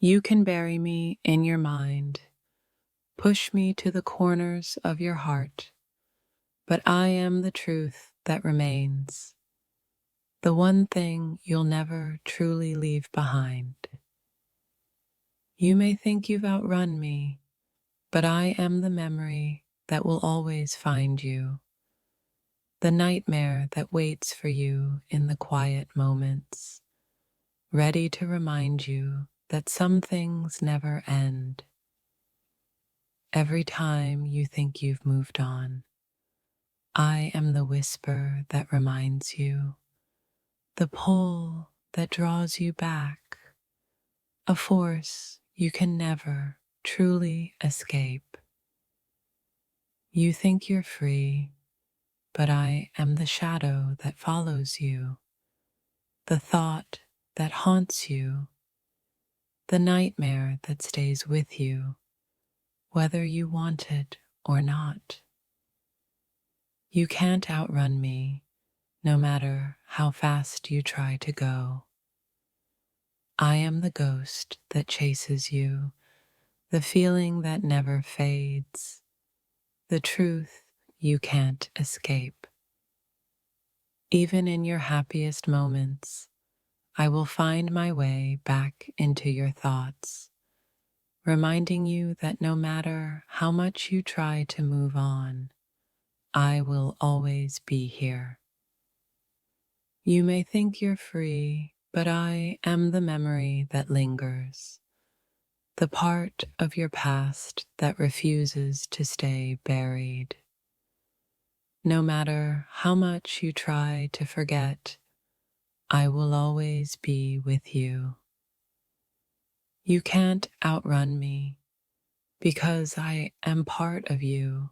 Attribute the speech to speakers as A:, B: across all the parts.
A: You can bury me in your mind, push me to the corners of your heart, but I am the truth that remains, the one thing you'll never truly leave behind. You may think you've outrun me, but I am the memory that will always find you, the nightmare that waits for you in the quiet moments, ready to remind you that some things never end. Every time you think you've moved on, I am the whisper that reminds you, the pull that draws you back, a force you can never truly escape. You think you're free, but I am the shadow that follows you, the thought that haunts you, the nightmare that stays with you, whether you want it or not. You can't outrun me, no matter how fast you try to go. I am the ghost that chases you, the feeling that never fades, the truth you can't escape. Even in your happiest moments, I will find my way back into your thoughts, reminding you that no matter how much you try to move on, I will always be here. You may think you're free, but I am the memory that lingers, the part of your past that refuses to stay buried. No matter how much you try to forget, I will always be with you. You can't outrun me because I am part of you.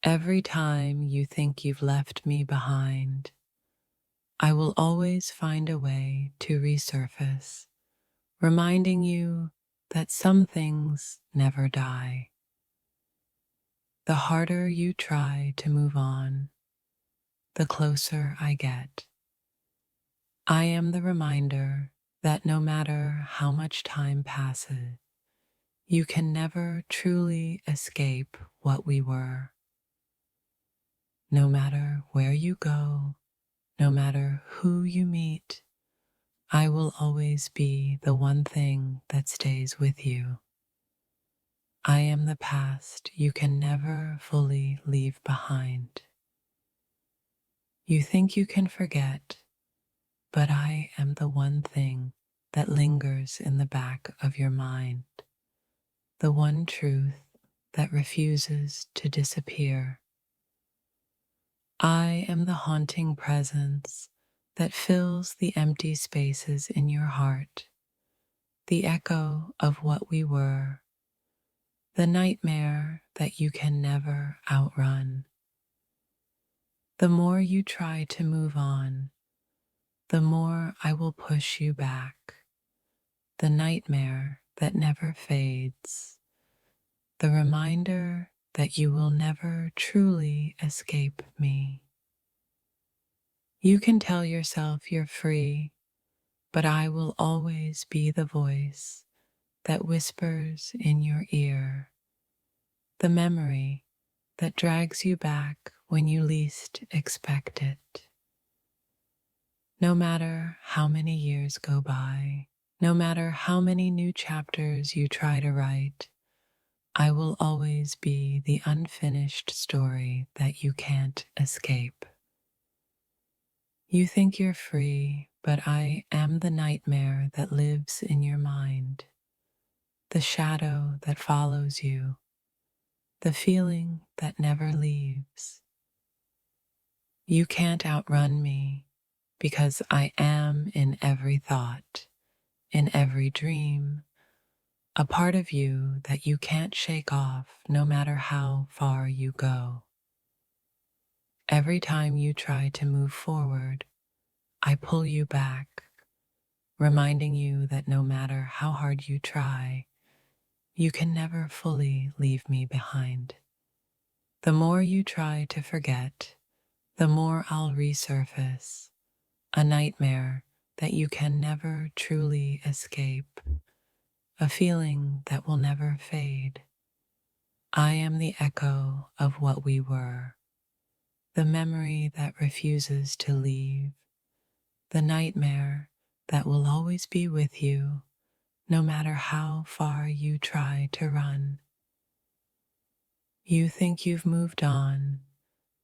A: Every time you think you've left me behind, I will always find a way to resurface, reminding you that some things never die. The harder you try to move on, the closer I get. I am the reminder that no matter how much time passes, you can never truly escape what we were. No matter where you go, no matter who you meet, I will always be the one thing that stays with you. I am the past you can never fully leave behind. You think you can forget, but I am the one thing that lingers in the back of your mind, the one truth that refuses to disappear. I am the haunting presence that fills the empty spaces in your heart, the echo of what we were, the nightmare that you can never outrun. The more you try to move on, the more I will push you back, the nightmare that never fades, the reminder that you will never truly escape me. You can tell yourself you're free, but I will always be the voice that whispers in your ear, the memory that drags you back when you least expect it. No matter how many years go by, no matter how many new chapters you try to write, I will always be the unfinished story that you can't escape. You think you're free, but I am the nightmare that lives in your mind, the shadow that follows you, the feeling that never leaves. You can't outrun me because I am in every thought, in every dream, a part of you that you can't shake off no matter how far you go. Every time you try to move forward, I pull you back, reminding you that no matter how hard you try, you can never fully leave me behind. The more you try to forget, the more I'll resurface, a nightmare that you can never truly escape. a feeling that will never fade. I am the echo of what we were, the memory that refuses to leave, the nightmare that will always be with you, no matter how far you try to run. You think you've moved on,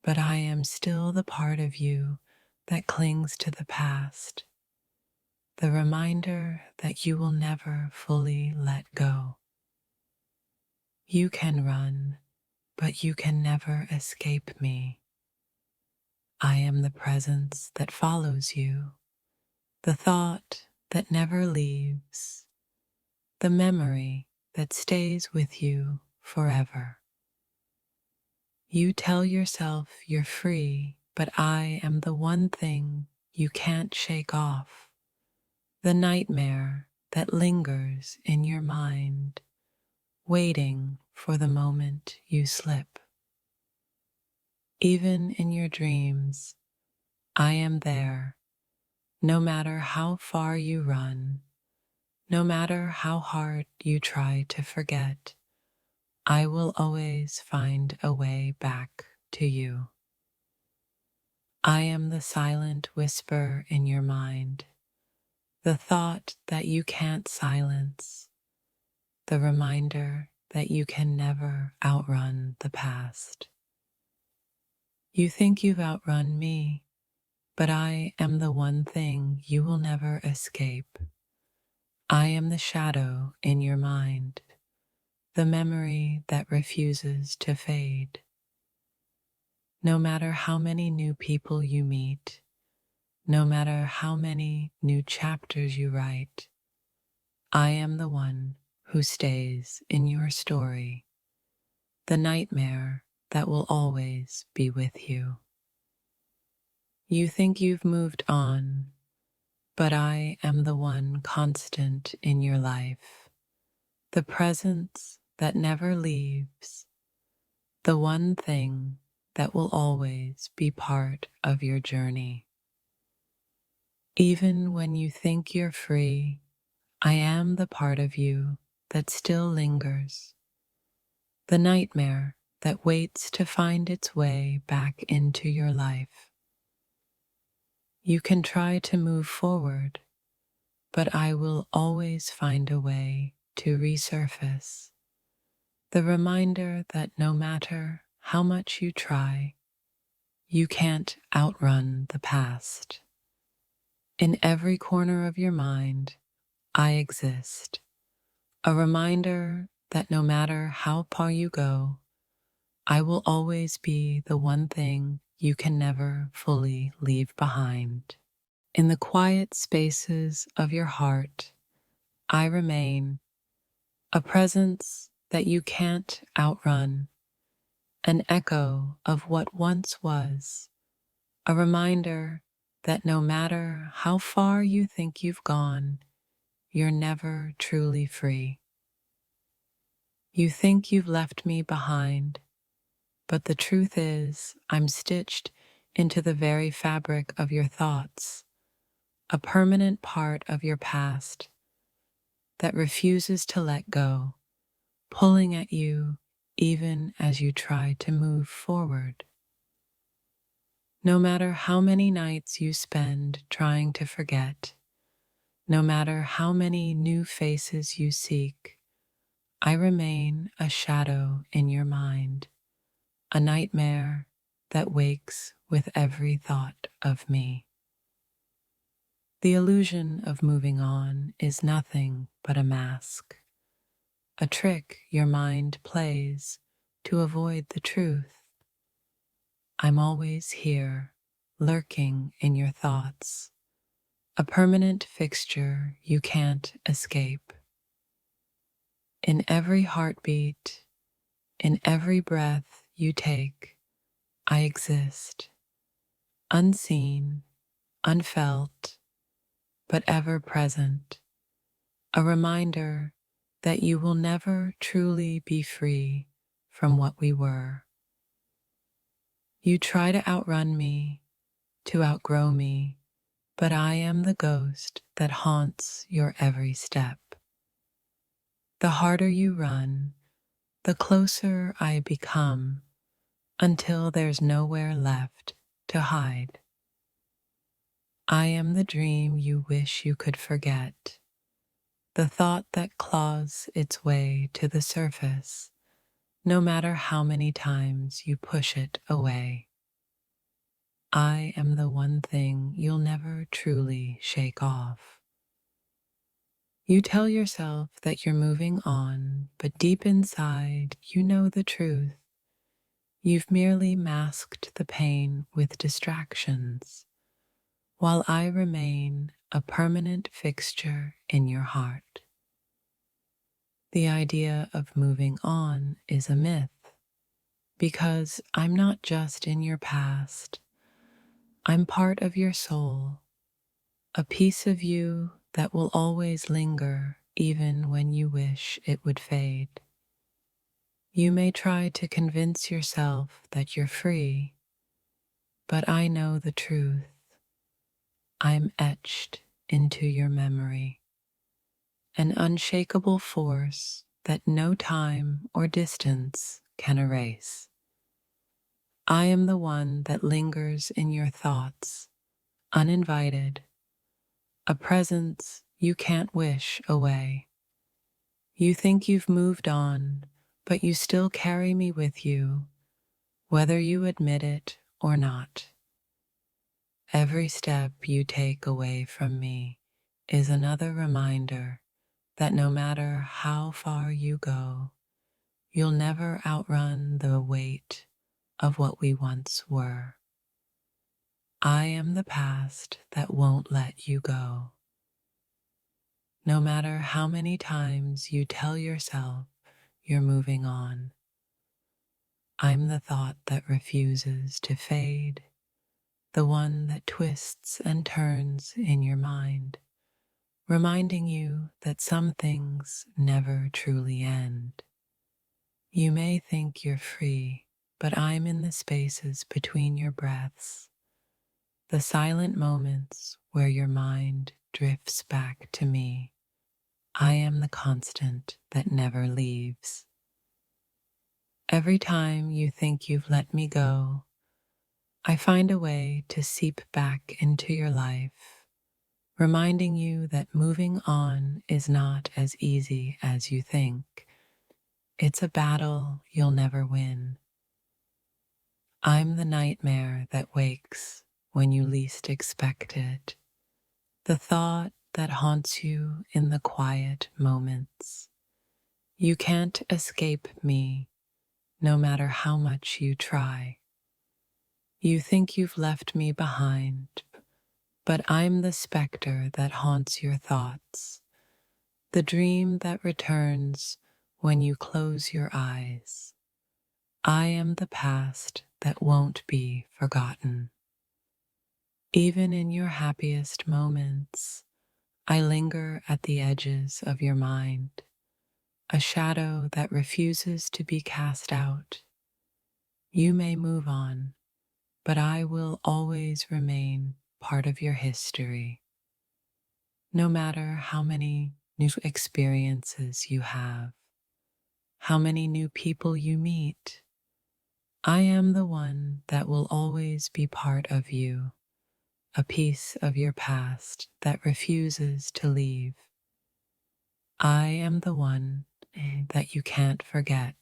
A: but I am still the part of you that clings to the past, the reminder that you will never fully let go. You can run, but you can never escape me. I am the presence that follows you, the thought that never leaves, the memory that stays with you forever. You tell yourself you're free, but I am the one thing you can't shake off, the nightmare that lingers in your mind, waiting for the moment you slip. Even in your dreams, I am there, no matter how far you run, no matter how hard you try to forget, I will always find a way back to you. I am the silent whisper in your mind, the thought that you can't silence, the reminder that you can never outrun the past. You think you've outrun me, but I am the one thing you will never escape. I am the shadow in your mind, the memory that refuses to fade. No matter how many new people you meet, no matter how many new chapters you write, I am the one who stays in your story, the nightmare that will always be with you. You think you've moved on, but I am the one constant in your life, the presence that never leaves, the one thing that will always be part of your journey. Even when you think you're free, I am the part of you that still lingers, the nightmare that waits to find its way back into your life. You can try to move forward, but I will always find a way to resurface, the reminder that no matter how much you try, you can't outrun the past. In every corner of your mind, I exist, a reminder that no matter how far you go, I will always be the one thing you can never fully leave behind. In the quiet spaces of your heart, I remain, a presence that you can't outrun, an echo of what once was, a reminder that no matter how far you think you've gone, you're never truly free. You think you've left me behind, but the truth is I'm stitched into the very fabric of your thoughts, a permanent part of your past that refuses to let go, pulling at you even as you try to move forward. No matter how many nights you spend trying to forget, no matter how many new faces you seek, I remain a shadow in your mind, a nightmare that wakes with every thought of me. The illusion of moving on is nothing but a mask, a trick your mind plays to avoid the truth. I'm always here, lurking in your thoughts, a permanent fixture you can't escape. In every heartbeat, in every breath you take, I exist, unseen, unfelt, but ever present, a reminder that you will never truly be free from what we were. You try to outrun me, to outgrow me, but I am the ghost that haunts your every step. The harder you run, the closer I become until there's nowhere left to hide. I am the dream you wish you could forget, the thought that claws its way to the surface, no matter how many times you push it away. I am the one thing you'll never truly shake off. You tell yourself that you're moving on, but deep inside, you know the truth. You've merely masked the pain with distractions, while I remain a permanent fixture in your heart. The idea of moving on is a myth, because I'm not just in your past, I'm part of your soul, a piece of you that will always linger even when you wish it would fade. You may try to convince yourself that you're free, but I know the truth. I'm etched into your memory, an unshakable force that no time or distance can erase. I am the one that lingers in your thoughts, uninvited, a presence you can't wish away. You think you've moved on, but you still carry me with you, whether you admit it or not. Every step you take away from me is another reminder that no matter how far you go, you'll never outrun the weight of what we once were. I am the past that won't let you go. No matter how many times you tell yourself you're moving on, I'm the thought that refuses to fade, the one that twists and turns in your mind, reminding you that some things never truly end. You may think you're free, but I'm in the spaces between your breaths, the silent moments where your mind drifts back to me. I am the constant that never leaves. Every time you think you've let me go, I find a way to seep back into your life, reminding you that moving on is not as easy as you think. It's a battle you'll never win. I'm the nightmare that wakes when you least expect it, the thought that haunts you in the quiet moments. You can't escape me, no matter how much you try. You think you've left me behind, but I'm the specter that haunts your thoughts, the dream that returns when you close your eyes. I am the past that won't be forgotten. Even in your happiest moments, I linger at the edges of your mind, a shadow that refuses to be cast out. You may move on, but I will always remain part of your history. No matter how many new experiences you have, how many new people you meet, I am the one that will always be part of you, a piece of your past that refuses to leave. I am the one that you can't forget,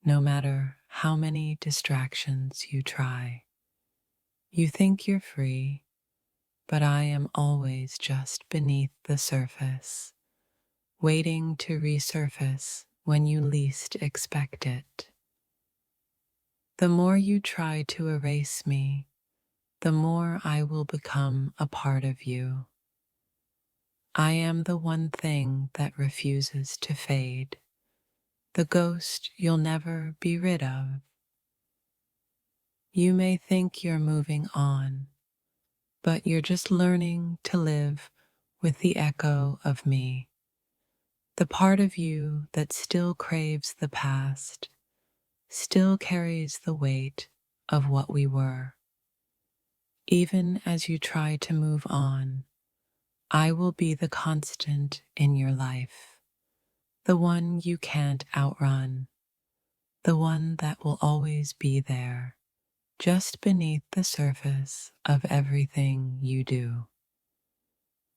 A: no matter how many distractions you try. You think you're free, but I am always just beneath the surface, waiting to resurface when you least expect it. The more you try to erase me, the more I will become a part of you. I am the one thing that refuses to fade, the ghost you'll never be rid of. You may think you're moving on, but you're just learning to live with the echo of me, the part of you that still craves the past, still carries the weight of what we were. Even as you try to move on, I will be the constant in your life, the one you can't outrun, the one that will always be there, just beneath the surface of everything you do.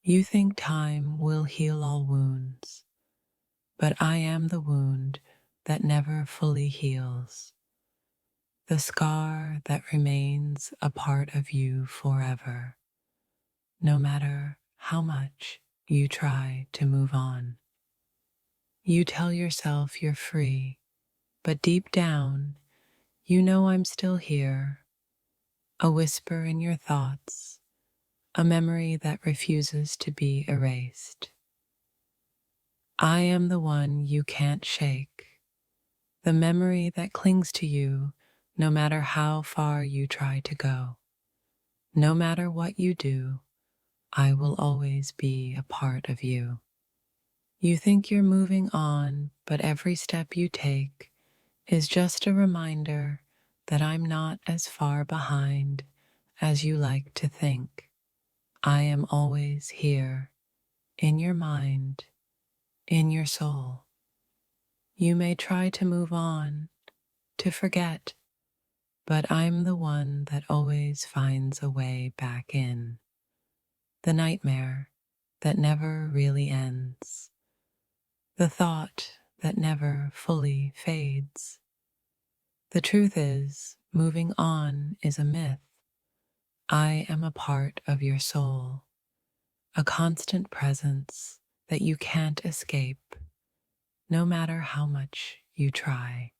A: You think time will heal all wounds, but I am the wound that never fully heals, the scar that remains a part of you forever, no matter how much you try to move on. You tell yourself you're free, but deep down, you know I'm still here, a whisper in your thoughts, a memory that refuses to be erased. I am the one you can't shake, the memory that clings to you no matter how far you try to go. No matter what you do, I will always be a part of you. You think you're moving on, but every step you take is just a reminder that I'm not as far behind as you like to think. I am always here, in your mind, in your soul. You may try to move on, to forget, but I'm the one that always finds a way back in. The nightmare that never really ends. The thought that never fully fades. The truth is, moving on is a myth. I am a part of your soul, a constant presence that you can't escape, no matter how much you try.